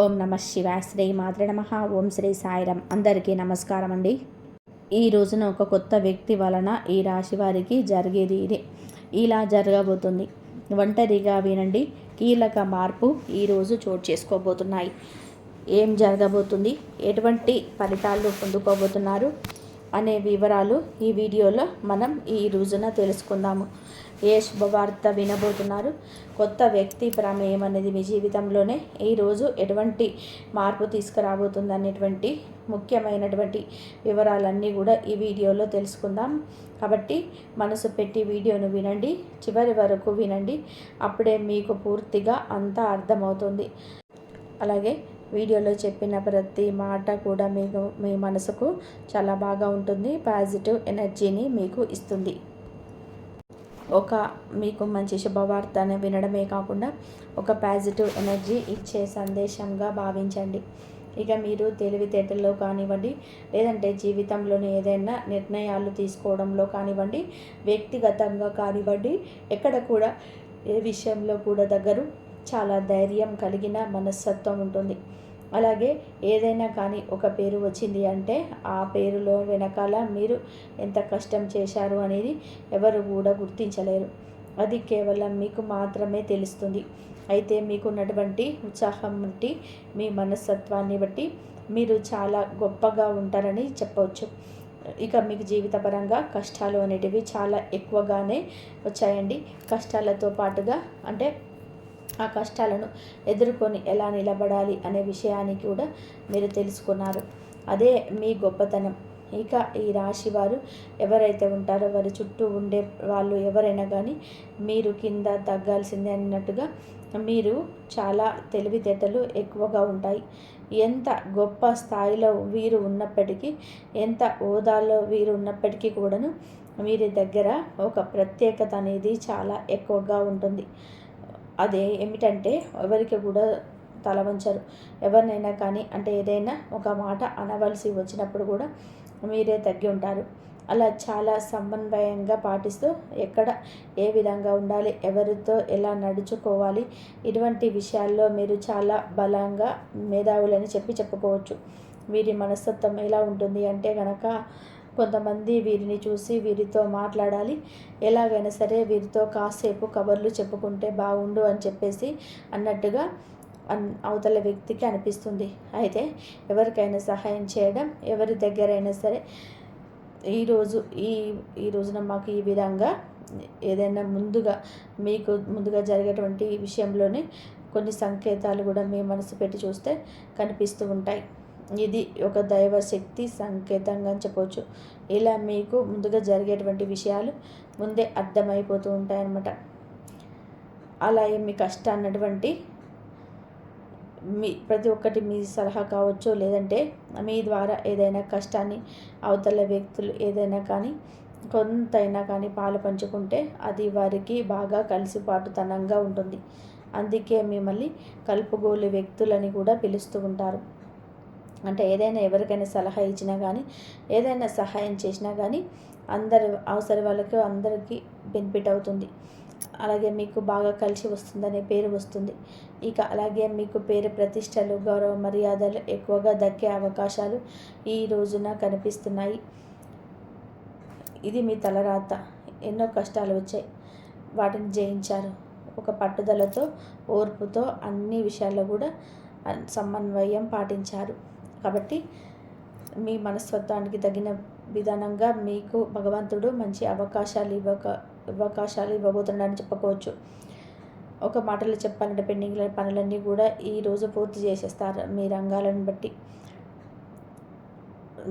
ఓం నమ శివాయ. శ్రీ మాత్రే నమః. ఓం శ్రీ సాయిరాం. అందరికీ నమస్కారం అండి. ఈ రోజున ఒక కొత్త వ్యక్తి వలన ఈ రాశి వారికి జరిగేది ఇదే. ఇలా జరగబోతుంది. ఒంటరిగా వినండి. కీలక మార్పు ఈరోజు చోటు చేసుకోబోతున్నాయి. ఏం జరగబోతుంది, ఎటువంటి ఫలితాలు పొందుకోబోతున్నారు అనే వివరాలు ఈ వీడియోలో మనం ఈ రోజున తెలుసుకుందాము. ఏ శుభవార్త వినబోతున్నారు, కొత్త వ్యక్తి ప్రమేయం అనేది మీ జీవితంలోనే ఈరోజు ఎటువంటి మార్పు తీసుకురాబోతుంది అనేటువంటి ముఖ్యమైనటువంటి వివరాలన్నీ కూడా ఈ వీడియోలో తెలుసుకుందాం. కాబట్టి మనసు పెట్టి వీడియోను వినండి, చివరి వరకు వినండి. అప్పుడే మీకు పూర్తిగా అంతా అర్థమవుతుంది. అలాగే వీడియోలో చెప్పిన ప్రతి మాట కూడా మీ మనసుకు చాలా బాగా ఉంటుంది, పాజిటివ్ ఎనర్జీని మీకు ఇస్తుంది. మీకు మంచి శుభవార్తను వినడమే కాకుండా ఒక పాజిటివ్ ఎనర్జీ ఇచ్చే సందేశంగా భావించండి. ఇక మీరు తెలివితేటల్లో కానివ్వండి, లేదంటే జీవితంలోని ఏదైనా నిర్ణయాలు తీసుకోవడంలో కానివ్వండి, వ్యక్తిగతంగా కానివ్వండి, ఎక్కడ కూడా ఏ విషయంలో కూడా చాలా ధైర్యం కలిగిన మనస్తత్వం ఉంటుంది. అలాగే ఏదైనా కానీ ఒక పేరు వచ్చింది అంటే ఆ పేరులో వెనకాల మీరు ఎంత కష్టం చేశారు అనేది ఎవరు కూడా గుర్తించలేరు. అది కేవలం మీకు మాత్రమే తెలుస్తుంది. అయితే మీకున్నటువంటి ఉత్సాహం బట్టి, మీ మనస్తత్వాన్ని బట్టి మీరు చాలా గొప్పగా ఉంటారని చెప్పవచ్చు. ఇక మీకు జీవితపరంగా కష్టాలు అనేటివి చాలా ఎక్కువగానే వచ్చాయండి. కష్టాలతో పాటుగా ఆ కష్టాలను ఎదుర్కొని ఎలా నిలబడాలి అనే విషయాన్ని కూడా మీరు తెలుసుకున్నారు. అదే మీ గొప్పతనం. ఇక ఈ రాశి వారు ఎవరైతే ఉంటారో వారి చుట్టూ ఉండే వాళ్ళు ఎవరైనా కానీ మీరు కింద తగ్గాల్సిందే అన్నట్టుగా మీరు చాలా తెలివితేటలు ఎక్కువగా ఉంటాయి. ఎంత గొప్ప స్థాయిలో వీరు ఉన్నప్పటికీ, ఎంత హోదాలో వీరు ఉన్నప్పటికీ కూడాను వీరి దగ్గర ఒక ప్రత్యేకత అనేది చాలా ఎక్కువగా ఉంటుంది. అదే ఏమిటంటే ఎవరికి కూడా తల వంచరు. ఎవరినైనా కానీ ఏదైనా ఒక మాట అనవలసి వచ్చినప్పుడు కూడా మీరే తగ్గి ఉంటారు. అలా చాలా సమన్వయంగా పాటిస్తూ ఎక్కడ ఏ విధంగా ఉండాలి, ఎవరితో ఎలా నడుచుకోవాలి, ఇటువంటి విషయాల్లో మీరు చాలా బలంగా మేధావులని చెప్పుకోవచ్చు. వీరి మనస్తత్వం ఎలా ఉంటుంది అంటే కనుక, కొంతమంది వీరిని చూసి వీరితో మాట్లాడాలి, ఎలాగైనా సరే వీరితో కాసేపు కబుర్లు చెప్పుకుంటే బాగుండు అని చెప్పేసి అన్నట్టుగా అవతల వ్యక్తికి అనిపిస్తుంది. అయితే ఎవరికైనా సహాయం చేయడం, ఎవరి దగ్గరైనా సరే ఈ రోజున మాకు ఈ విధంగా ఏదైనా మీకు ముందుగా జరిగేటువంటి విషయంలోనే కొన్ని సంకేతాలు కూడా మీ మనసు పెట్టి చూస్తే కనిపిస్తూ ఉంటాయి. ఇది ఒక దైవశక్తి సంకేతంగా చెప్పవచ్చు. ఇలా మీకు ముందుగా జరిగేటువంటి విషయాలు ముందే అర్థమైపోతూ ఉంటాయన్నమాట. అలా మీ కష్టం అన్నటువంటి ప్రతి ఒక్కటి మీ సలహా కావచ్చు, లేదంటే మీ ద్వారా ఏదైనా కష్టాన్ని అవతల వ్యక్తులు ఏదైనా కానీ కొంతైనా కానీ పాలు పంచుకుంటే అది వారికి బాగా కలిసిపాటుతనంగా ఉంటుంది. అందుకే మిమ్మల్ని కలుపుగోలు వ్యక్తులని కూడా పిలుస్తూ ఉంటారు. ఏదైనా ఎవరికైనా సలహా ఇచ్చినా కానీ, ఏదైనా సహాయం చేసినా కానీ అందరి అవసరం వాళ్ళకి అందరికీ బెనిఫిట్ అవుతుంది. అలాగే మీకు బాగా కలిసి వస్తుందనే పేరు వస్తుంది. ఇక అలాగే మీకు పేరు ప్రతిష్టలు, గౌరవ మర్యాదలు ఎక్కువగా దక్కే అవకాశాలు ఈ రోజున కనిపిస్తున్నాయి. ఇది మీ తలరాత. ఎన్నో కష్టాలు వచ్చాయి, వాటిని జయించారు. ఒక పట్టుదలతో, ఓర్పుతో అన్ని విషయాల్లో కూడా సమన్వయం పాటించారు. కాబట్టి మీ మనస్తత్వానికి తగిన విధానంగా మీకు భగవంతుడు మంచి అవకాశాలు ఇవ్వబోతున్నాడని చెప్పుకోవచ్చు. ఒక మాటలో చెప్పాలంటే పెండింగ్ పనులన్నీ కూడా ఈరోజు పూర్తి చేసేస్తారు. మీ రంగాలను బట్టి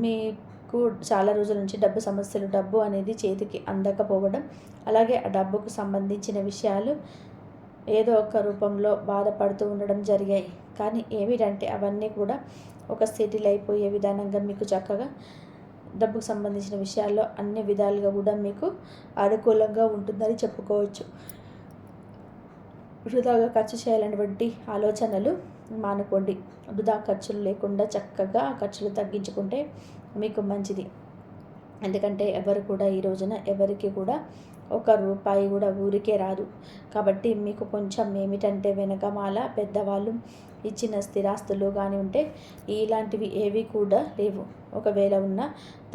మీకు చాలా రోజుల నుంచి డబ్బు సమస్యలు, డబ్బు అనేది చేతికి అందకపోవడం, అలాగే ఆ డబ్బుకు సంబంధించిన విషయాలు ఏదో ఒక రూపంలో బాధపడుతూ ఉండడం జరిగాయి. కానీ ఏమిటంటే అవన్నీ కూడా ఒక సెటిల్ అయిపోయే విధానంగా మీకు చక్కగా డబ్బుకు సంబంధించిన విషయాల్లో అన్ని విధాలుగా కూడా మీకు అనుకూలంగా ఉంటుందని చెప్పుకోవచ్చు. వృధాగా ఖర్చు చేయాలనేటువంటి ఆలోచనలు మానుకోండి. వృధా ఖర్చులు లేకుండా చక్కగా ఖర్చులు తగ్గించుకుంటే మీకు మంచిది. ఎందుకంటే ఎవరు కూడా ఈ రోజున ఎవరికి కూడా ఒక రూపాయి కూడా ఊరికే రాదు. కాబట్టి మీకు కొంచెం ఏమిటంటే వెనకమాల పెద్దవాళ్ళు ఇచ్చిన స్థిరాస్తులు కానీ ఉంటే ఇలాంటివి ఏవి కూడా లేవు. ఒకవేళ ఉన్నా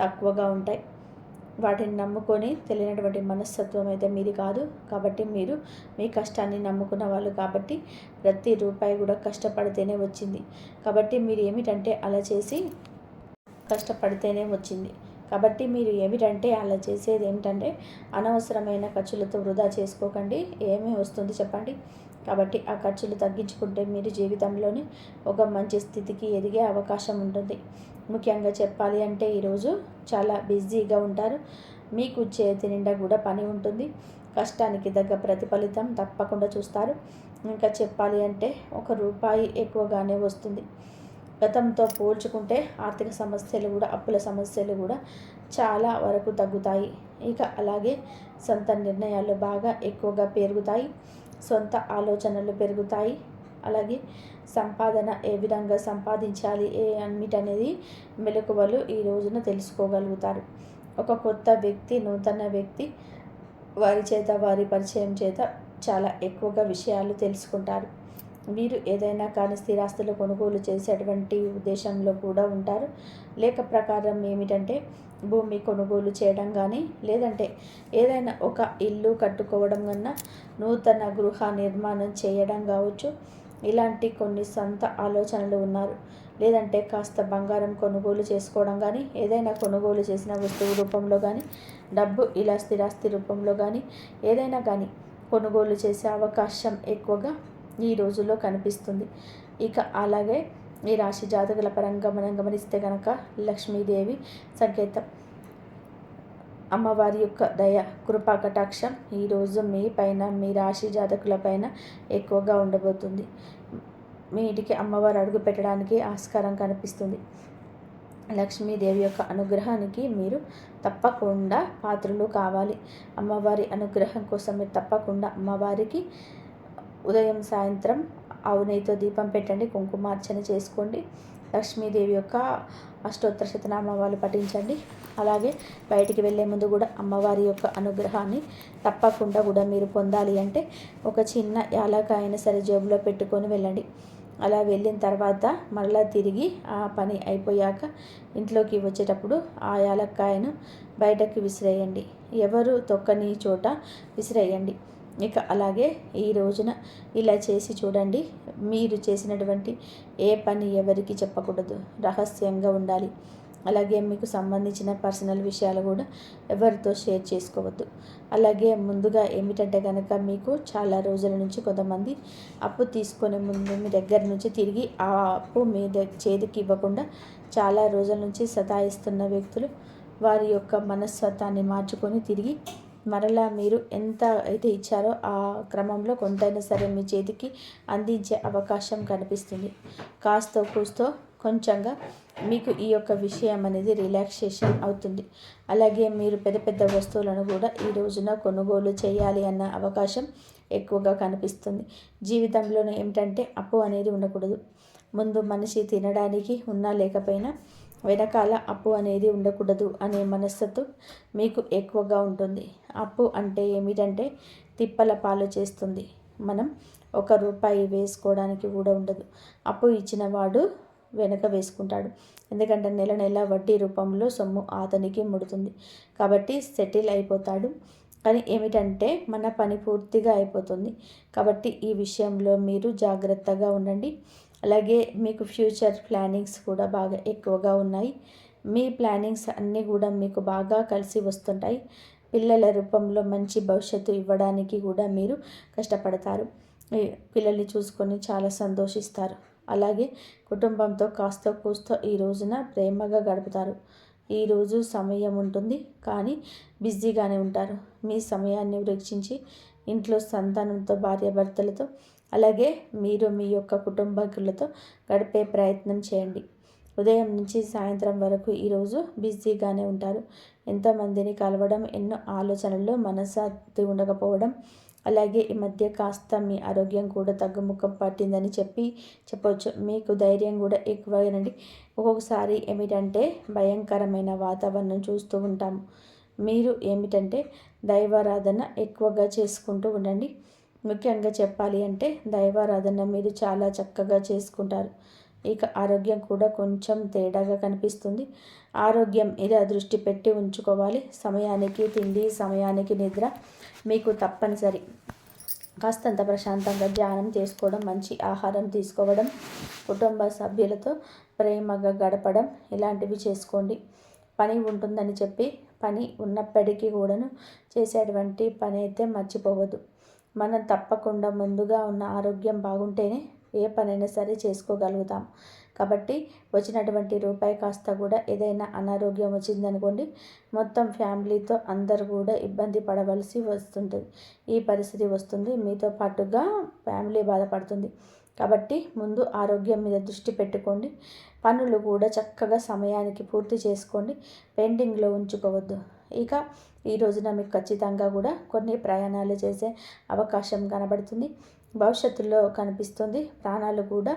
తక్కువగా ఉంటాయి. వాటిని నమ్ముకొని తెలియనటువంటి మనస్తత్వం అయితే మీది కాదు. కాబట్టి మీరు మీ కష్టాన్ని నమ్ముకున్న వాళ్ళు కాబట్టి ప్రతి రూపాయి కూడా కష్టపడితేనే వచ్చింది. కాబట్టి మీరు ఏమిటంటే అలా చేసి కష్టపడితేనే వచ్చింది. కాబట్టి మీరు ఏమిటంటే అలా చేసేది ఏమిటంటే అనవసరమైన ఖర్చులతో వృధా చేసుకోకండి. ఏమీ వస్తుంది చెప్పండి. కాబట్టి ఆ ఖర్చులు తగ్గించుకుంటే మీరు జీవితంలోని ఒక మంచి స్థితికి ఎదిగే అవకాశం ఉంటుంది. ముఖ్యంగా చెప్పాలి అంటే ఈరోజు చాలా బిజీగా ఉంటారు. మీకు చేతి నిండా కూడా పని ఉంటుంది. కష్టానికి తగ్గ ప్రతిఫలితం తప్పకుండా చూస్తారు. ఇంకా చెప్పాలి అంటే ₹1 ఎక్కువగానే వస్తుంది. గతంతో పోల్చుకుంటే ఆర్థిక సమస్యలు కూడా అప్పుల సమస్యలు కూడా చాలా వరకు తగ్గుతాయి. ఇక అలాగే సొంత నిర్ణయాలు బాగా ఎక్కువగా పెరుగుతాయి. సొంత ఆలోచనలు పెరుగుతాయి. అలాగే సంపాదన ఏ విధంగా సంపాదించాలి అన్నిటనేది మెలకువలు ఈ రోజున తెలుసుకోగలుగుతారు. ఒక కొత్త వ్యక్తి, నూతన వ్యక్తి వారి చేత, వారి పరిచయం చేత చాలా ఎక్కువగా విషయాలు తెలుసుకుంటారు. మీరు ఏదైనా కానీ స్థిరాస్తులు కొనుగోలు చేసేటువంటి ఉద్దేశంలో కూడా ఉంటారు. లేఖ ప్రకారం ఏమిటంటే భూమి కొనుగోలు చేయడం కానీ, లేదంటే ఏదైనా ఒక ఇల్లు కట్టుకోవడం కన్నా నూతన గృహ నిర్మాణం చేయడం కావచ్చు. ఇలాంటి కొన్ని సొంత ఆలోచనలు ఉన్నారు. లేదంటే కాస్త బంగారం కొనుగోలు చేసుకోవడం కానీ, ఏదైనా కొనుగోలు చేసిన వస్తువు రూపంలో కానీ, డబ్బు ఇలా స్థిరాస్తి రూపంలో కానీ ఏదైనా కానీ కొనుగోలు చేసే అవకాశం ఎక్కువగా ఈ రోజుల్లో కనిపిస్తుంది. ఇక అలాగే ఈ రాశి జాతకుల పరంగా మనం గమనిస్తే కనుక లక్ష్మీదేవి సంకేతం, అమ్మవారి యొక్క దయ, కృపా కటాక్షం ఈరోజు మీ పైన, మీ రాశి జాతకుల పైన ఎక్కువగా ఉండబోతుంది. మీ ఇంటికి అమ్మవారు అడుగు పెట్టడానికి ఆస్కారం కనిపిస్తుంది. లక్ష్మీదేవి యొక్క అనుగ్రహానికి మీరు తప్పకుండా పాత్రలు కావాలి. అమ్మవారి అనుగ్రహం కోసం మీరు తప్పకుండా అమ్మవారికి ఉదయం సాయంత్రం ఆవు నెయ్యితో దీపం పెట్టండి. కుంకుమార్చన చేసుకోండి. లక్ష్మీదేవి యొక్క అష్టోత్తర శతనామాలు పఠించండి. అలాగే బయటికి వెళ్ళే ముందు కూడా అమ్మవారి యొక్క అనుగ్రహాన్ని తప్పకుండా కూడా మీరు పొందాలి అంటే ఒక చిన్న యాలకాయన సరే జేబులో పెట్టుకొని వెళ్ళండి. అలా వెళ్ళిన తర్వాత మళ్ళీ తిరిగి ఆ పని అయిపోయాక ఇంట్లోకి వచ్చేటప్పుడు ఆ యాలక్కాయను బయటకి విసిరేయండి. ఎవరు తొక్కని చోట విసిరేయండి. ఇక అలాగే ఈ రోజున ఇలా చేసి చూడండి. మీరు చేసినటువంటి ఏ పని ఎవరికి చెప్పకూడదు, రహస్యంగా ఉండాలి. అలాగే మీకు సంబంధించిన పర్సనల్ విషయాలు కూడా ఎవరితో షేర్ చేసుకోవద్దు. అలాగే ముందుగా ఏమిటంటే కనుక మీకు చాలా రోజుల నుంచి కొంతమంది అప్పు తీసుకునే ముందు మీ దగ్గర నుంచి తిరిగి ఆ అప్పు మీ చేతికి ఇవ్వకుండా చాలా రోజుల నుంచి సతాయిస్తున్న వ్యక్తులు వారి యొక్క మనస్తత్వాన్ని మార్చుకొని తిరిగి మరలా మీరు ఎంత అయితే ఇచ్చారో ఆ క్రమంలో కొంతైనా సరే మీ చేతికి అందించే అవకాశం కనిపిస్తుంది. కాస్తో కూస్తో కొంచెంగా మీకు ఈ యొక్క విషయం అనేది రిలాక్సేషన్ అవుతుంది. అలాగే మీరు పెద్ద పెద్ద వస్తువులను కూడా ఈ రోజున కొనుగోలు చేయాలి అన్న అవకాశం ఎక్కువగా కనిపిస్తుంది. జీవితంలోనే ఏమిటంటే అప్పు అనేది ఉండకూడదు. ముందు మనిషి తినడానికి ఉన్నా లేకపోయినా వెనకాల అప్పు అనేది ఉండకూడదు అనే మనస్తత్వం మీకు ఎక్కువగా ఉంటుంది. అప్పు అంటే ఏమిటంటే తిప్పల పాలు చేస్తుంది. మనం ₹1 వేసుకోవడానికి కూడా ఉండదు. అప్పు ఇచ్చిన వాడు వెనక వేసుకుంటాడు. ఎందుకంటే నెల నెల వడ్డీ రూపంలో సొమ్ము అతనికి ముడుతుంది. కాబట్టి సెటిల్ అయిపోతాడు. కానీ ఏమిటంటే మన పని పూర్తిగా అయిపోతుంది. కాబట్టి ఈ విషయంలో మీరు జాగ్రత్తగా ఉండండి. అలాగే మీకు ఫ్యూచర్ ప్లానింగ్స్ కూడా బాగా ఎక్కువగా ఉన్నాయి. మీ ప్లానింగ్స్ అన్నీ కూడా మీకు బాగా కలిసి వస్తుంటాయి. పిల్లల రూపంలో మంచి భవిష్యత్తు ఇవ్వడానికి కూడా మీరు కష్టపడతారు. పిల్లల్ని చూసుకొని చాలా సంతోషిస్తారు. అలాగే కుటుంబంతో కాస్త కూస్తో ఈ రోజున ప్రేమగా గడుపుతారు. ఈరోజు సమయం ఉంటుంది కానీ బిజీగానే ఉంటారు. మీ సమయాన్ని వెచ్చించి ఇంట్లో సంతానంతో, భార్యాభర్తలతో, అలాగే మీరు మీ యొక్క కుటుంబీకులతో గడిపే ప్రయత్నం చేయండి. ఉదయం నుంచి సాయంత్రం వరకు ఈరోజు బిజీగానే ఉంటారు. ఎంతోమందిని కలవడం, ఎన్నో ఆలోచనల్లో మనశ్శాంతి ఉండకపోవడం, అలాగే ఈ మధ్య కాస్త మీ ఆరోగ్యం కూడా తగ్గుముఖం పట్టిందని చెప్పవచ్చు. మీకు ధైర్యం కూడా ఎక్కువైనండి. ఒక్కొక్కసారి ఏమిటంటే భయంకరమైన వాతావరణం చూస్తూ ఉంటాము. మీరు ఏమిటంటే దైవారాధన ఎక్కువగా చేసుకుంటూ ఉండండి. ముఖ్యంగా చెప్పాలి అంటే దైవారాధన మీరు చాలా చక్కగా చేసుకుంటారు. ఇక ఆరోగ్యం కూడా కొంచెం తేడాగా కనిపిస్తుంది. ఆరోగ్యం మీద దృష్టి పెట్టి ఉంచుకోవాలి. సమయానికి తిండి, సమయానికి నిద్ర మీకు తప్పనిసరి. కాస్తంత ప్రశాంతంగా ధ్యానం చేసుకోవడం, మంచి ఆహారం తీసుకోవడం, కుటుంబ సభ్యులతో ప్రేమగా గడపడం ఇలాంటివి చేసుకోండి. పని ఉంటుందని చెప్పి పని ఉన్నప్పటికీ కూడాను చేసేటువంటి పని అయితే మర్చిపోవద్దు. మనం తప్పకుండా ముందుగా ఉన్న ఆరోగ్యం బాగుంటేనే ఏ పనైనా సరే చేసుకోగలుగుతాం. కాబట్టి వచ్చినటువంటి రూపాయి కాస్త కూడా ఏదైనా అనారోగ్యం వచ్చిందనుకోండి, మొత్తం ఫ్యామిలీతో అందరూ కూడా ఇబ్బంది పడవలసి వస్తుంటుంది. ఈ పరిస్థితి వస్తుంది. మీతో పాటుగా ఫ్యామిలీ బాధపడుతుంది. కాబట్టి ముందు ఆరోగ్యం మీద దృష్టి పెట్టుకోండి. పనులు కూడా చక్కగా సమయానికి పూర్తి చేసుకోండి. పెండింగ్లో ఉంచుకోవద్దు. ఇక ఈ రోజున మీకు ఖచ్చితంగా కూడా కొన్ని ప్రయాణాలు చేసే అవకాశం కనబడుతుంది. భవిష్యత్తులో కనిపిస్తుంది. ప్రాణాలు కూడా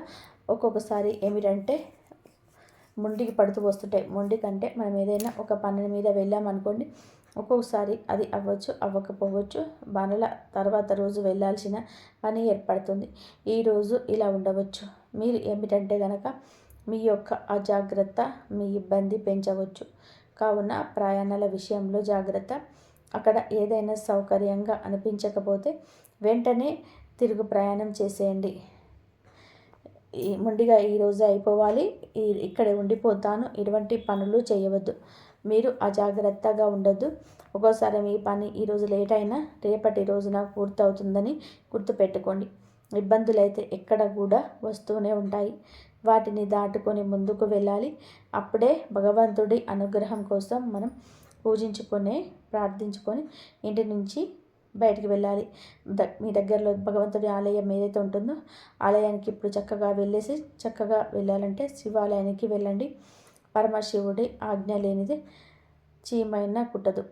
ఒక్కొక్కసారి ఏమిటంటే మొండికి పడుతూ వస్తుంటాయి. మొండి కంటే మనం ఏదైనా ఒక పని మీద వెళ్ళామనుకోండి, ఒక్కొక్కసారి అది అవ్వచ్చు, అవ్వకపోవచ్చు. మరల తర్వాత రోజు వెళ్ళాల్సిన పని ఏర్పడుతుంది. ఈరోజు ఇలా ఉండవచ్చు. మీరు ఏమిటంటే కనుక మీ యొక్క అజాగ్రత్త మీ ఇబ్బంది పెంచవచ్చు. కావున ప్రయాణాల విషయంలో జాగ్రత్త. అక్కడ ఏదైనా సౌకర్యంగా అనిపించకపోతే వెంటనే తిరుగు ప్రయాణం చేసేయండి. ముందుగా ఈరోజు అయిపోవాలి, ఇక్కడే ఉండిపోతాను, ఇటువంటి పనులు చేయవద్దు. మీరు అజాగ్రత్తగా ఉండొద్దు. ఒక్కోసారి మీ పని ఈరోజు లేట్ అయినా రేపటి రోజున పూర్తవుతుందని గుర్తుపెట్టుకోండి. ఇబ్బందులైతే ఎక్కడ కూడా వస్తూనే ఉంటాయి. వాటిని దాటుకొని ముందుకు వెళ్ళాలి. అప్పుడే భగవంతుడి అనుగ్రహం కోసం మనం ప్రార్థించుకొని ఇంటి నుంచి బయటికి వెళ్ళాలి. మీ దగ్గరలో భగవంతుడి ఆలయం ఏదైతే ఉంటుందో ఆలయానికి ఇప్పుడు చక్కగా వెళ్ళాలంటే శివాలయానికి వెళ్ళండి. పరమశివుడి ఆజ్ఞ లేనిది చీమైనా కుట్టదు.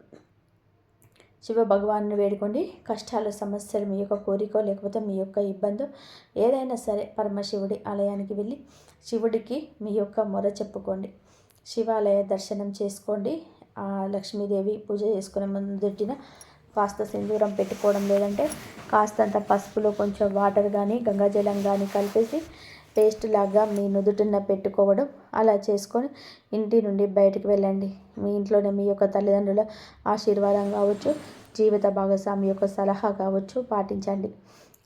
శివ భగవాన్ని వేడుకోండి. కష్టాలు, సమస్యలు, మీ యొక్క కోరిక లేకపోతే మీ యొక్క ఇబ్బంది ఏదైనా సరే పరమశివుడి ఆలయానికి వెళ్ళి శివుడికి మీ యొక్క మొర చెప్పుకోండి. శివాలయ దర్శనం చేసుకోండి. ఆ లక్ష్మీదేవి పూజ చేసుకునే ముందుటిన కాస్త సింధూరం పెట్టుకోవడం, లేదంటే కాస్తంత పసుపులో కొంచెం వాటర్ కానీ గంగాజలం కానీ కలిపేసి పేస్ట్ లాగా మీ నుదుటిన పెట్టుకోవడం, అలా చేసుకొని ఇంటి నుండి బయటికి వెళ్ళండి. మీ ఇంట్లోనే మీ యొక్క తల్లిదండ్రుల ఆశీర్వాదం కావచ్చు, జీవిత భాగస్వామి యొక్క సలహా కావచ్చు పాటించండి.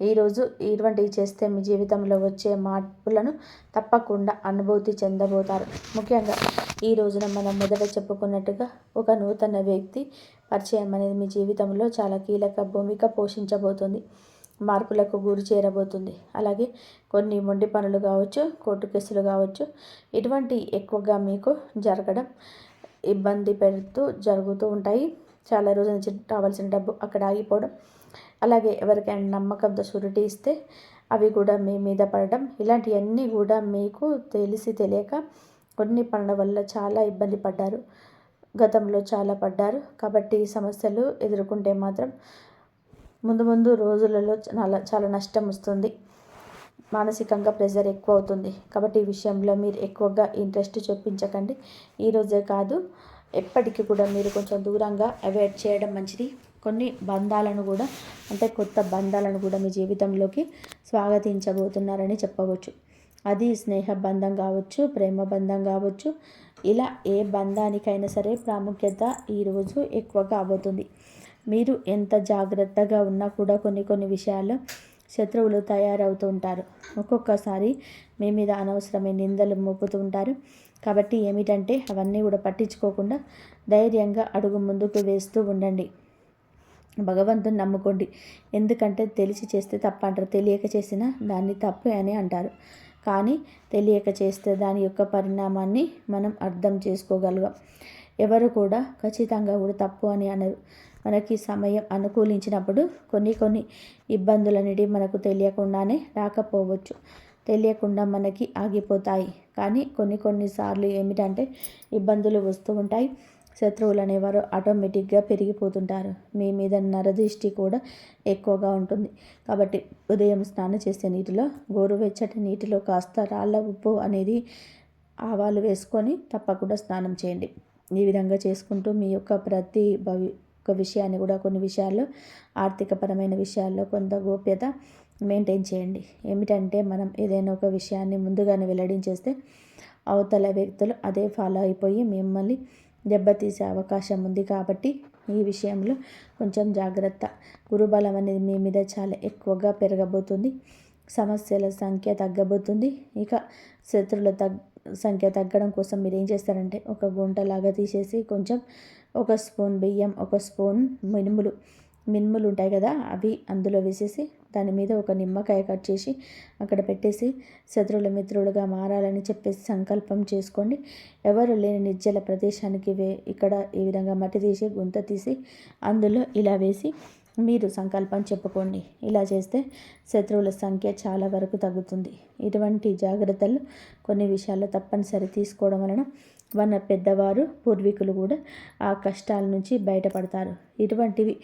ఈరోజు ఇటువంటివి చేస్తే మీ జీవితంలో వచ్చే మార్పులను తప్పకుండా అనుభూతి చెందబోతారు. ముఖ్యంగా ఈ రోజున మనం మొదట చెప్పుకున్నట్టుగా ఒక నూతన వ్యక్తి పరిచయం అనేది మీ జీవితంలో చాలా కీలక భూమిక పోషించబోతుంది. మార్పులకు గురి చేరబోతుంది. అలాగే కొన్ని మొండి పనులు కావచ్చు, కోర్టు కేసులు కావచ్చు, ఇటువంటి ఎక్కువగా మీకు జరగడం ఇబ్బంది పెడుతూ జరుగుతూ ఉంటాయి. చాలా రోజుల నుంచి రావాల్సిన డబ్బు అక్కడ ఆగిపోవడం, అలాగే ఎవరికైనా నమ్మకంతో షూరిటీ ఇస్తే అవి కూడా మీ మీద పడడం, ఇలాంటివన్నీ కూడా మీకు తెలిసి తెలియక కొన్ని పనుల వల్ల చాలా ఇబ్బంది పడ్డారు. గతంలో చాలా పడ్డారు. కాబట్టి ఈ సమస్యలు ఎదుర్కొంటే మాత్రం ముందు రోజులలో చాలా నష్టం వస్తుంది. మానసికంగా ప్రెషర్ ఎక్కువ అవుతుంది. కాబట్టి ఈ విషయంలో మీరు ఎక్కువగా ఇంట్రెస్ట్ చూపించకండి. ఈరోజే కాదు, ఎప్పటికీ కూడా మీరు కొంచెం దూరంగా అవాయిడ్ చేయడం మంచిది. కొన్ని బంధాలను కూడా, అంటే కొత్త బంధాలను కూడా మీ జీవితంలోకి స్వాగతించబోతున్నారని చెప్పవచ్చు. అది స్నేహ బంధం కావచ్చు, ప్రేమ బంధం కావచ్చు, ఇలా ఏ బంధానికైనా సరే ప్రాముఖ్యత ఈరోజు ఎక్కువగా అవబోతుంది. మీరు ఎంత జాగ్రత్తగా ఉన్నా కూడా కొన్ని విషయాల్లో శత్రువులు తయారవుతూ ఉంటారు. ఒక్కొక్కసారి మీ మీద అనవసరమైన నిందలు మోపుతూ ఉంటారు. కాబట్టి ఏమిటంటే అవన్నీ కూడా పట్టించుకోకుండా ధైర్యంగా అడుగు ముందుకు వేస్తూ ఉండండి. భగవంతుని నమ్ముకోండి. ఎందుకంటే తెలిసి చేస్తే తప్పు అంటారు, తెలియక చేసిన దాన్ని తప్పు అని అంటారు. కానీ తెలియక చేస్తే దాని యొక్క పరిణామాన్ని మనం అర్థం చేసుకోగలం. ఎవరు కూడా ఖచ్చితంగా కూడా తప్పు అని అనరు. మనకి సమయం అనుకూలించినప్పుడు కొన్ని ఇబ్బందులనేవి మనకు తెలియకుండానే రాకపోవచ్చు, తెలియకుండా మనకి ఆగిపోతాయి. కానీ కొన్నిసార్లు ఏమిటంటే ఇబ్బందులు వస్తూ ఉంటాయి. శత్రువులు అనేవారు ఆటోమేటిక్గా పెరిగిపోతుంటారు. మీ మీద నరదృష్టి కూడా ఎక్కువగా ఉంటుంది. కాబట్టి ఉదయం స్నానం చేసే నీటిలో, గోరువెచ్చటి నీటిలో కాస్త రాళ్ళ ఉప్పు అనేది ఆవాలు వేసుకొని తప్పకుండా స్నానం చేయండి. ఈ విధంగా చేసుకుంటూ మీ యొక్క ప్రతి ఒక్కొక్క విషయాన్ని కూడా కొన్ని విషయాల్లో ఆర్థికపరమైన విషయాల్లో కొంత గోప్యత మెయింటైన్ చేయండి. ఏమిటంటే మనం ఏదైనా ఒక విషయాన్ని ముందుగానే వెల్లడించేస్తే అవతల వ్యక్తులు అదే ఫాలో అయిపోయి మిమ్మల్ని దెబ్బతీసే అవకాశం ఉంది. కాబట్టి ఈ విషయంలో కొంచెం జాగ్రత్త. గురుబలం అనేది మీ మీద చాలా ఎక్కువగా పెరగబోతుంది. సమస్యల సంఖ్య తగ్గబోతుంది. ఇక శత్రువుల సంఖ్య తగ్గడం కోసం మీరు ఏం చేస్తారంటే ఒక గుంటలాగా తీసేసి కొంచెం ఒక స్పూన్ బియ్యం, ఒక స్పూన్ మినుములు ఉంటాయి కదా, అవి అందులో వేసేసి దాని మీద ఒక నిమ్మకాయ కట్ చేసి అక్కడ పెట్టేసి శత్రువుల మిత్రులుగా మారాలని చెప్పేసి సంకల్పం చేసుకోండి. ఎవరు లేని నిర్జల ప్రదేశానికి ఇక్కడ ఈ విధంగా మట్టి తీసి గుంత తీసి అందులో ఇలా వేసి మీరు సంకల్పం చెప్పుకోండి. ఇలా చేస్తే శత్రువుల సంఖ్య చాలా వరకు తగ్గుతుంది. ఇటువంటి జాగ్రత్తలు కొన్ని విషయాల్లో తప్పనిసరి తీసుకోవడం వలన మన పెద్దవారు పూర్వీకులు కూడా ఆ కష్టాల నుంచి బయటపడతారు. ఇటువంటివి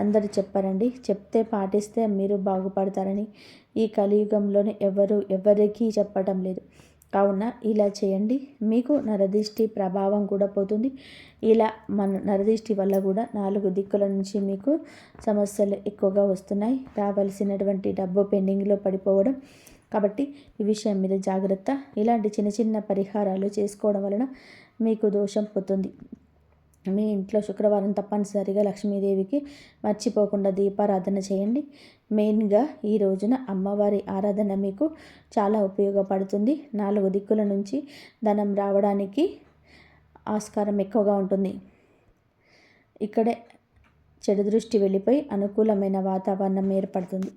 అందరూ చెప్పారండి. చెప్తే పాటిస్తే మీరు బాగుపడతారని ఈ కలియుగంలోనే ఎవరికీ చెప్పటం లేదు. కావున ఇలా చేయండి. మీకు నరదిష్టి ప్రభావం కూడా పోతుంది. ఇలా మన నరదిష్టి వల్ల కూడా 4 దిక్కుల నుంచి మీకు సమస్యలు ఎక్కువగా వస్తున్నాయి. రావాల్సినటువంటి డబ్బు పెండింగ్లో పడిపోవడం. కాబట్టి ఈ విషయం మీద జాగ్రత్త. ఇలాంటి చిన్న చిన్న పరిహారాలు చేసుకోవడం వలన మీకు దోషం పోతుంది. మీ ఇంట్లో శుక్రవారం తప్పనిసరిగా లక్ష్మీదేవికి మర్చిపోకుండా దీపారాధన చేయండి. మెయిన్గా ఈ రోజున అమ్మవారి ఆరాధన మీకు చాలా ఉపయోగపడుతుంది. 4 దిక్కుల నుంచి ధనం రావడానికి ఆస్కారం ఎక్కువగా ఉంటుంది. ఇక్కడే చెడు దృష్టి వెళ్ళిపోయి అనుకూలమైన వాతావరణం ఏర్పడుతుంది.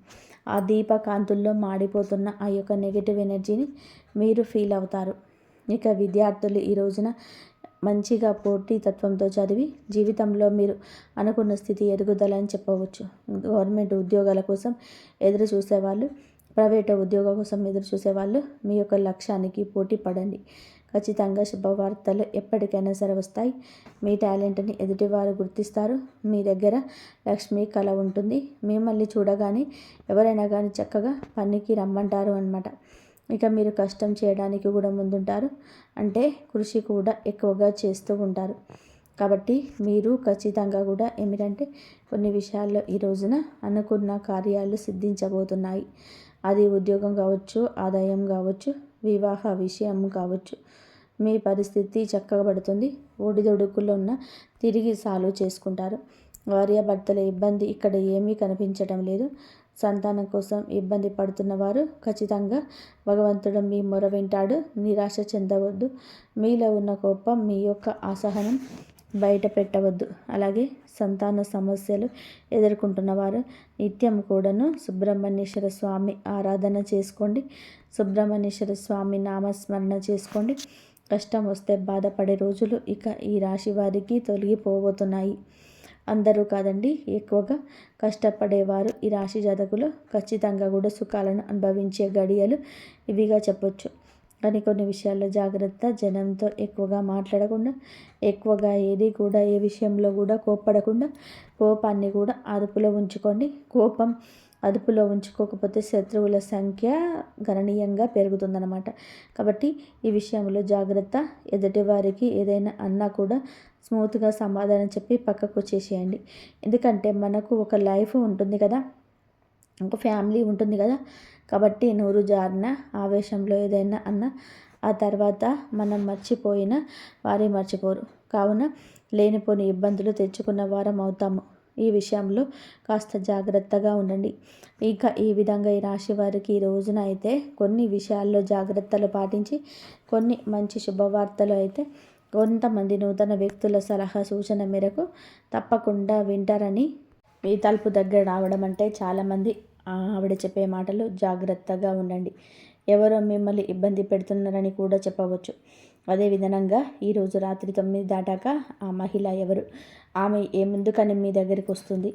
ఆ దీపకాంతుల్లో మాడిపోతున్న ఆ యొక్క నెగిటివ్ ఎనర్జీని మీరు ఫీల్ అవుతారు. ఇక విద్యార్థులు ఈ రోజున మంచిగా పోటీతత్వంతో చదివి జీవితంలో మీరు అనుకున్న స్థితి ఎదుగుదలని చెప్పవచ్చు. గవర్నమెంట్ ఉద్యోగాల కోసం ఎదురు చూసేవాళ్ళు, ప్రైవేట్ ఉద్యోగం కోసం ఎదురు చూసేవాళ్ళు మీ యొక్క లక్ష్యానికి పోటీ పడండి. ఖచ్చితంగా శుభవార్తలు ఎప్పటికైనా సరే వస్తాయి. మీ టాలెంట్ని ఎదుటివారు గుర్తిస్తారు. మీ దగ్గర లక్ష్మీ కళ ఉంటుంది. మిమ్మల్ని చూడగానే ఎవరైనా కానీ చక్కగా పనికి రమ్మంటారు అన్నమాట. ఇక మీరు కష్టం చేయడానికి కూడా ముందుంటారు. అంటే కృషి కూడా ఎక్కువగా చేస్తూ ఉంటారు. కాబట్టి మీరు ఖచ్చితంగా కూడా ఏమిటంటే కొన్ని విషయాల్లో ఈ రోజున అనుకున్న కార్యాలు సిద్ధించబోతున్నాయి. అది ఉద్యోగం కావచ్చు, ఆదాయం కావచ్చు, వివాహ విషయం కావచ్చు. మీ పరిస్థితి చక్కబడుతుంది. ఒడిదొడుకుల్లో ఉన్న తిరిగి సాల్వ్ చేసుకుంటారు. భార్యాభర్తల ఇబ్బంది ఇక్కడ ఏమీ కనిపించడం లేదు. సంతానం కోసం ఇబ్బంది పడుతున్న వారు ఖచ్చితంగా భగవంతుడు మీ మొర వింటాడు. నిరాశ చెందవద్దు. మీలో ఉన్న కోపం, మీ యొక్క అసహనం బయట పెట్టవద్దు. అలాగే సంతాన సమస్యలు ఎదుర్కొంటున్న వారు నిత్యం కూడాను సుబ్రహ్మణ్యేశ్వర స్వామి ఆరాధన చేసుకోండి. సుబ్రహ్మణ్యేశ్వర స్వామి నామస్మరణ చేసుకోండి. కష్టం వస్తే బాధపడే రోజులు ఇక ఈ రాశి వారికి తొలగిపోబోతున్నాయి. అందరూ కాదండి, ఎక్కువగా కష్టపడేవారు ఈ రాశి జాతకులు ఖచ్చితంగా కూడా సుఖాలను అనుభవించే గడియలు ఇవిగా చెప్పొచ్చు. కానీ కొన్ని విషయాల్లో జాగ్రత్త. జనంతో ఎక్కువగా మాట్లాడకుండా, ఎక్కువగా ఏ విషయంలో కూడా కోప్పడకుండా, కోపాన్ని కూడా అదుపులో ఉంచుకోండి. కోపం అదుపులో ఉంచుకోకపోతే శత్రువుల సంఖ్య గణనీయంగా పెరుగుతుందన్నమాట. కాబట్టి ఈ విషయంలో జాగ్రత్త. ఎదుటివారికి ఏదైనా అన్నా కూడా స్మూత్గా సమాధానం చెప్పి పక్కకు వచ్చేసేయండి. ఎందుకంటే మనకు ఒక లైఫ్ ఉంటుంది కదా, ఒక ఫ్యామిలీ ఉంటుంది కదా. కాబట్టి నోరు జారిన ఆవేశంలో ఏదైనా అన్నా ఆ తర్వాత మనం మర్చిపోయిన వారే మర్చిపోరు. కావున లేనిపోని ఇబ్బందులు తెచ్చుకున్న వారం అవుతాము. ఈ విషయంలో కాస్త జాగ్రత్తగా ఉండండి. ఇక ఈ విధంగా ఈ రాశి వారికి ఈ రోజున అయితే కొన్ని విషయాల్లో జాగ్రత్తలు పాటించి కొన్ని మంచి శుభవార్తలు అయితే కొంతమంది నూతన వ్యక్తుల సలహా సూచన మేరకు తప్పకుండా వింటారని మీ తలుపు దగ్గర రావడం అంటే చాలామంది ఆవిడ చెప్పే మాటలు జాగ్రత్తగా ఉండండి. ఎవరో మిమ్మల్ని ఇబ్బంది పెడుతున్నారని కూడా చెప్పవచ్చు. అదేవిధంగా ఈరోజు రాత్రి 9 దాటాక ఆ మహిళ ఎవరు, ఆమె ఎందుకని మీ దగ్గరికి వస్తుంది,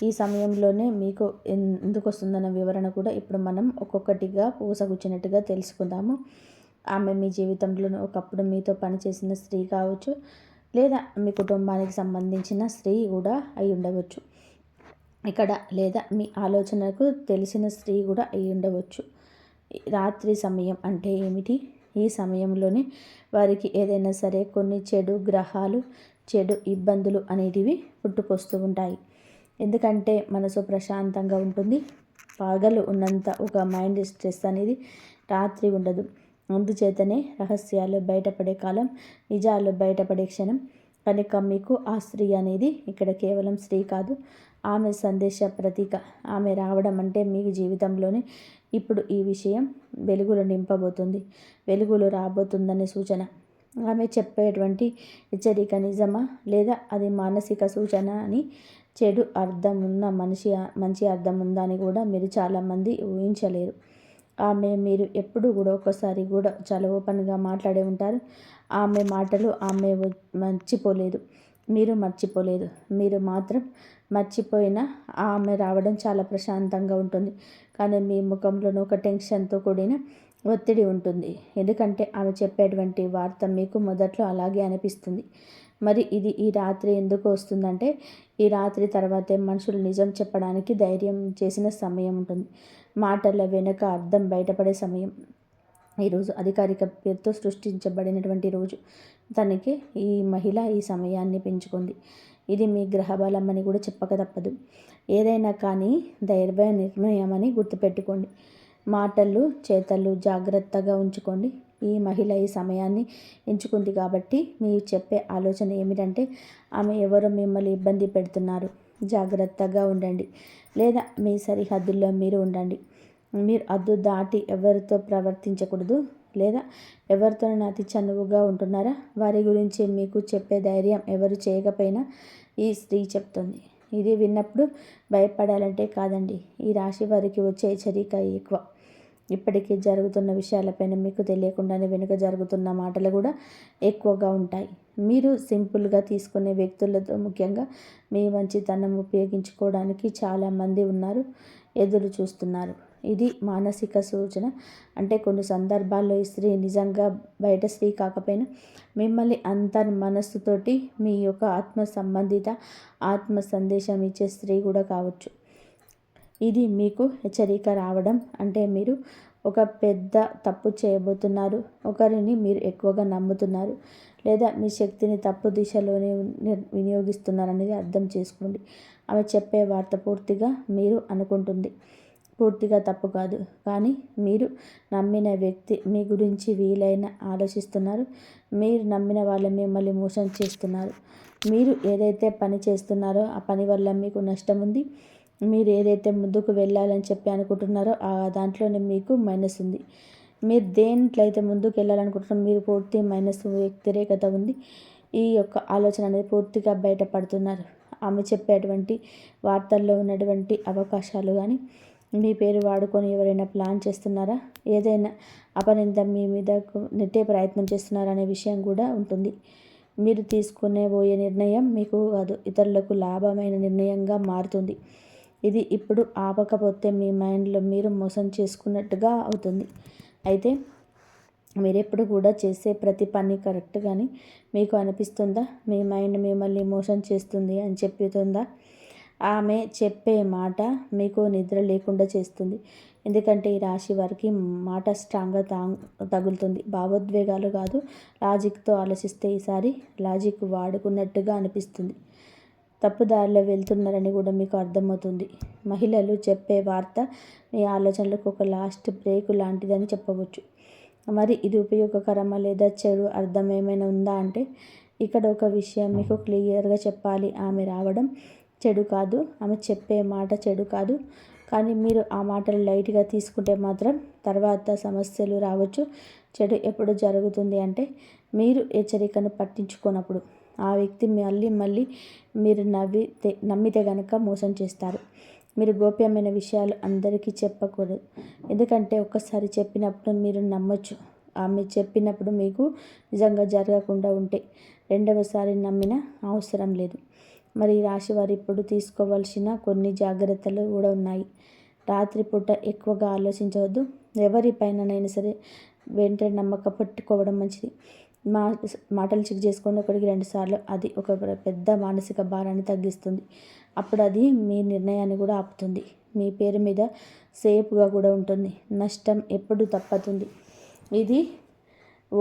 ఈ సమయంలోనే మీకు ఎందుకు వస్తుందన్న వివరణ కూడా ఇప్పుడు మనం ఒక్కొక్కటిగా పూసగుచ్చినట్టుగా తెలుసుకుందాము. ఆమె మీ జీవితంలో ఒకప్పుడు మీతో పనిచేసిన స్త్రీ కావచ్చు, లేదా మీ కుటుంబానికి సంబంధించిన స్త్రీ కూడా అయి ఉండవచ్చు. ఇక్కడ లేదా మీ ఆలోచనకు తెలిసిన స్త్రీ కూడా అయి ఉండవచ్చు. రాత్రి సమయం అంటే ఏమిటి? ఈ సమయంలోనే వారికి ఏదైనా సరే కొన్ని చెడు గ్రహాలు చెడు ఇబ్బందులు అనేటివి పుట్టుకొస్తూ ఉంటాయి. ఎందుకంటే మనసు ప్రశాంతంగా ఉంటుంది. పగలు ఉన్నంత ఒక మైండ్ స్ట్రెస్ అనేది రాత్రి ఉండదు. అందుచేతనే రహస్యాలు బయటపడే కాలం, నిజాలు బయటపడే క్షణం. కనుక మీకు ఆ స్త్రీ అనేది ఇక్కడ కేవలం స్త్రీ కాదు, ఆమె సందేశ ప్రతీక. ఆమె రావడం అంటే మీకు జీవితంలోనే ఇప్పుడు ఈ విషయం వెలుగులు నింపబోతుంది, వెలుగులు రాబోతుందనే సూచన. ఆమె చెప్పేటువంటి హెచ్చరిక నిజమా లేదా అది మానసిక సూచన అని, చెడు అర్థం ఉన్న మంచి అర్థం ఉందా అని కూడా మీరు చాలామంది ఊహించలేరు. ఆమె మీరు ఎప్పుడు కూడా ఒక్కసారి కూడా చాలా ఓపెన్గా మాట్లాడే ఉంటారు. ఆమె మాటలు ఆమె మర్చిపోలేదు, మీరు మర్చిపోలేదు. మీరు మాత్రం మర్చిపోయినా ఆమె రావడం చాలా ప్రశాంతంగా ఉంటుంది. కానీ మీ ముఖంలోనూ ఒక టెన్షన్తో కూడిన ఒత్తిడి ఉంటుంది. ఎందుకంటే ఆమె చెప్పేటువంటి వార్త మీకు మొదట్లో అలాగే అనిపిస్తుంది. మరి ఇది ఈ రాత్రి ఎందుకు వస్తుందంటే, ఈ రాత్రి తర్వాతే మనుషులు నిజం చెప్పడానికి ధైర్యం చేసిన సమయం ఉంటుంది. మాటల వెనుక అర్థం బయటపడే సమయం. ఈరోజు అధికారిక పేరుతో సృష్టించబడినటువంటి రోజు. తనకి ఈ మహిళ ఈ సమయాన్ని పెంచుకుంది. ఇది మీ గ్రహబలం అని కూడా చెప్పక తప్పదు. ఏదైనా కానీ దైర్ఘ్య నిర్ణయం అని గుర్తుపెట్టుకోండి. మాటలు చేతలు జాగ్రత్తగా ఉంచుకోండి. ఈ మహిళ ఈ సమయాన్ని ఎంచుకుంది కాబట్టి మీరు చెప్పే ఆలోచన ఏమిటంటే, ఆమె ఎవరో మిమ్మల్ని ఇబ్బంది పెడుతున్నారు, జాగ్రత్తగా ఉండండి, లేదా మీ సరిహద్దుల్లో మీరు ఉండండి. మీరు హద్దు దాటి ఎవరితో ప్రవర్తించకూడదు, లేదా ఎవరితో అతి చనువుగా ఉంటున్నారా వారి గురించి మీకు చెప్పే ధైర్యం ఎవరు చేయకపోయినా ఈ స్త్రీ చెప్తుంది. ఇది విన్నప్పుడు భయపడాలంటే కాదండి, ఈ రాశి వారికి వచ్చే హెచ్చరిక ఎక్కువ. ఇప్పటికీ జరుగుతున్న విషయాలపైన మీకు తెలియకుండానే వెనుక జరుగుతున్న మాటలు కూడా ఎక్కువగా ఉంటాయి. మీరు సింపుల్గా తీసుకునే వ్యక్తులతో ముఖ్యంగా మీ మంచితనం ఉపయోగించుకోవడానికి చాలామంది ఉన్నారు, ఎదురు చూస్తున్నారు. ఇది మానసిక సూచన. అంటే కొన్ని సందర్భాల్లో ఈ స్త్రీ నిజంగా బయట స్త్రీ కాకపోయినా మిమ్మల్ని అంతర్ మనస్సుతోటి మీ యొక్క ఆత్మ సంబంధిత ఆత్మ సందేశం ఇచ్చే స్త్రీ కూడా కావచ్చు. ఇది మీకు హెచ్చరిక రావడం అంటే మీరు ఒక పెద్ద తప్పు చేయబోతున్నారు, ఒకరిని మీరు ఎక్కువగా నమ్ముతున్నారు, లేదా మీ శక్తిని తప్పు దిశలోనే వినియోగిస్తున్నారనేది అర్థం చేసుకోండి. ఆమె చెప్పే వార్త పూర్తిగా మీరు అనుకుంటుంది పూర్తిగా తప్పు కాదు, కానీ మీరు నమ్మిన వ్యక్తి మీ గురించి వీలైన ఆలోచిస్తున్నారు. మీరు నమ్మిన వాళ్ళు మిమ్మల్ని మోసం చేస్తున్నారు. మీరు ఏదైతే పని చేస్తున్నారో ఆ పని వల్ల మీకు నష్టం ఉంది. మీరు ఏదైతే ముందుకు వెళ్ళాలని చెప్పి అనుకుంటున్నారో ఆ దాంట్లోనే మీకు మైనస్ ఉంది. మీరు దేంట్లో అయితే ముందుకు వెళ్ళాలనుకుంటున్నారో మీరు పూర్తి మైనస్ వ్యతిరేకత ఉంది. ఈ యొక్క ఆలోచన అనేది పూర్తిగా బయటపడుతున్నారు. ఆమె చెప్పేటువంటి వార్తల్లో ఉన్నటువంటి అవకాశాలు కానీ, మీ పేరు వాడుకొని ఎవరైనా ప్లాన్ చేస్తున్నారా, ఏదైనా అపనింద మీ మీదకు నెట్టే ప్రయత్నం చేస్తున్నారా అనే విషయం కూడా ఉంటుంది. మీరు పోయే నిర్ణయం మీకు కాదు, ఇతరులకు లాభమైన నిర్ణయంగా మారుతుంది. ఇది ఇప్పుడు ఆపకపోతే మీ మైండ్లో మీరు మోసం చేసుకున్నట్టుగా అవుతుంది. అయితే మీరెప్పుడు కూడా చేసే ప్రతి పని కరెక్ట్ కానీ మీకు అనిపిస్తుందా? మీ మైండ్ మిమ్మల్ని మోసం చేస్తుంది అని చెప్తుందా? ఆమె చెప్పే మాట మీకు నిద్ర లేకుండా చేస్తుంది. ఎందుకంటే ఈ రాశి వారికి మాట స్ట్రాంగ్గా తగులుతుంది. భావోద్వేగాలు కాదు, లాజిక్తో ఆలోచిస్తే ఈసారి లాజిక్ వాడుకున్నట్టుగా అనిపిస్తుంది. తప్పుదారిలో వెళ్తున్నారని కూడా మీకు అర్థమవుతుంది. మహిళలు చెప్పే వార్త మీ ఆలోచనలకు ఒక లాస్ట్ బ్రేక్ లాంటిదని చెప్పవచ్చు. మరి ఇది ఉపయోగకరమా లేదా చెడు అర్థం ఏమైనా ఉందా అంటే, ఇక్కడ ఒక విషయం మీకు క్లియర్గా చెప్పాలి. ఆమె రావడం చెడు కాదు, ఆమె చెప్పే మాట చెడు కాదు. కానీ మీరు ఆ మాటలు లైట్గా తీసుకుంటే మాత్రం తర్వాత సమస్యలు రావచ్చు. చెడు ఎప్పుడు జరుగుతుంది అంటే, మీరు హెచ్చరికను పట్టించుకోనప్పుడు. ఆ వ్యక్తి మళ్ళీ మీరు నమ్మితే కనుక మోసం చేస్తారు. మీరు గోప్యమైన విషయాలు అందరికీ చెప్పకూడదు. ఎందుకంటే ఒక్కసారి చెప్పినప్పుడు మీరు నమ్మొచ్చు. ఆమె చెప్పినప్పుడు మీకు నిజంగా జరగకుండా ఉంటే రెండవసారి నమ్మిన అవసరం లేదు. మరి రాశి వారు ఇప్పుడు తీసుకోవాల్సిన కొన్ని జాగ్రత్తలు కూడా ఉన్నాయి. రాత్రిపూట ఎక్కువగా ఆలోచించవద్దు. ఎవరిపైనైనా సరే వెంటనే నమ్మకం పెట్టుకోవడం మంచిది. మాటలు చెక్ చేసుకోండి 1-2 సార్లు. అది ఒక పెద్ద మానసిక భారాన్ని తగ్గిస్తుంది. అప్పుడు అది మీ నిర్ణయాన్ని కూడా ఆపుతుంది. మీ పేరు మీద సేఫ్గా కూడా ఉంటుంది. నష్టం ఎప్పుడు తప్పుతుంది. ఇది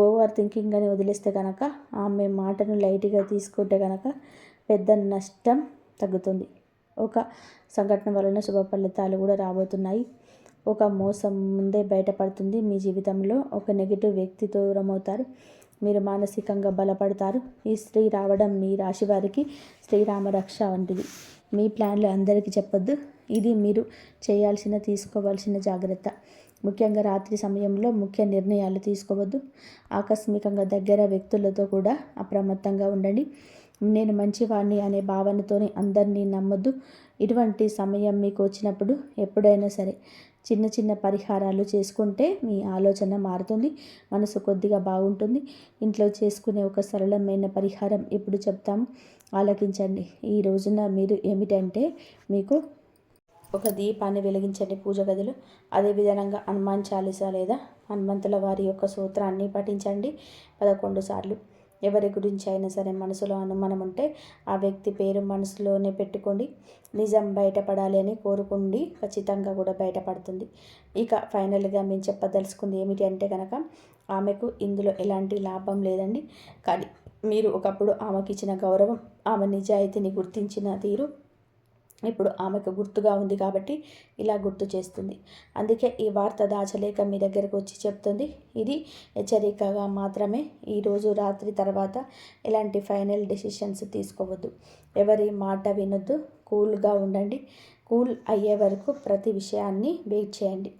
ఓవర్ థింకింగ్ అని వదిలేస్తే కనుక, ఆమె మాటను లైట్గా తీసుకుంటే కనుక పెద్ద నష్టం తగ్గుతుంది. ఒక సంఘటన వలన శుభ ఫలితాలు కూడా రాబోతున్నాయి. ఒక మోసం ముందే బయటపడుతుంది. మీ జీవితంలో ఒక నెగిటివ్ వ్యక్తి దూరమవుతారు. మీరు మానసికంగా బలపడతారు. ఈ స్త్రీ రావడం మీ రాశి వారికి శ్రీరామ రక్ష వంటిది. మీ ప్లాన్లు అందరికీ చెప్పొద్దు. ఇది మీరు తీసుకోవాల్సిన జాగ్రత్త. ముఖ్యంగా రాత్రి సమయంలో ముఖ్య నిర్ణయాలు తీసుకోవద్దు. ఆకస్మికంగా దగ్గర వ్యక్తులతో కూడా అప్రమత్తంగా ఉండండి. నేను మంచివాడిని అనే భావనతోనే అందరినీ నమ్మొద్దు. ఇటువంటి సమయం మీకు వచ్చినప్పుడు ఎప్పుడైనా సరే చిన్న చిన్న పరిహారాలు చేసుకుంటే మీ ఆలోచన మారుతుంది, మనసు కొద్దిగా బాగుంటుంది. ఇంట్లో చేసుకునే ఒక సరళమైన పరిహారం ఇప్పుడు చెప్తాము, ఆలకించండి. ఈ రోజున మీరు ఏమిటంటే మీకు ఒక దీపాన్ని వెలిగించండి పూజ గదిలో. అదేవిధంగా హనుమాన్ చాలీసా లేదా హనుమంతుల వారి యొక్క సూత్రాన్ని పఠించండి 11 సార్లు. ఎవరి గురించి అయినా సరే మనసులో అనుమానం ఉంటే ఆ వ్యక్తి పేరు మనసులోనే పెట్టుకోండి. నిజం బయటపడాలి అని కోరుకోండి, ఖచ్చితంగా కూడా బయటపడుతుంది. ఇక ఫైనల్గా మేము చెప్పదలుచుకుంది ఏమిటి అంటే కనుక, ఆమెకు ఇందులో ఎలాంటి లాభం లేదండి. కానీ మీరు ఒకప్పుడు ఆమెకి ఇచ్చిన గౌరవం, ఆమె నిజాయితీని గుర్తించిన తీరు ఇప్పుడు ఆమెకు గుర్తుగా ఉంది కాబట్టి ఇలా గుర్తు చేస్తుంది. అందుకే ఈ వార్త దాచలేక మీ దగ్గరకు వచ్చి చెప్తుంది. ఇది హెచ్చరికగా మాత్రమే. ఈరోజు రాత్రి తర్వాత ఎలాంటి ఫైనల్ డెసిషన్స్ తీసుకోవద్దు. ఎవరి మాట వినొద్దు. కూల్గా ఉండండి. కూల్ అయ్యే వరకు ప్రతి విషయాన్ని వెయిట్ చేయండి.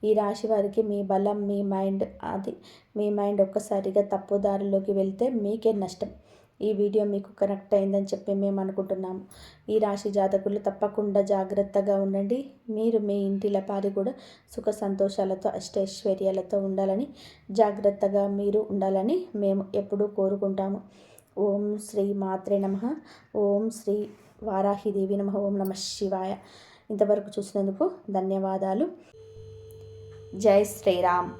ఈ రాశి వారికి మీ బలం, మీ మైండ్ ఒక్కసారిగా తప్పుదారిలోకి వెళ్తే మీకే నష్టం. ఈ వీడియో మీకు కనెక్ట్ అయిందని చెప్పి మేము అనుకుంటున్నాము. ఈ రాశి జాతకులు తప్పకుండా జాగ్రత్తగా ఉండండి. మీరు మీ ఇంటిల పారి కూడా సుఖ సంతోషాలతో అష్టైశ్వర్యాలతో ఉండాలని, జాగ్రత్తగా మీరు ఉండాలని మేము ఎప్పుడూ కోరుకుంటాము. ఓం శ్రీ మాత్రే నమః. ఓం శ్రీ వారాహిదేవి నమః. ఓం నమః శివాయ. ఇంతవరకు చూసినందుకు ధన్యవాదాలు. జై శ్రీరామ్.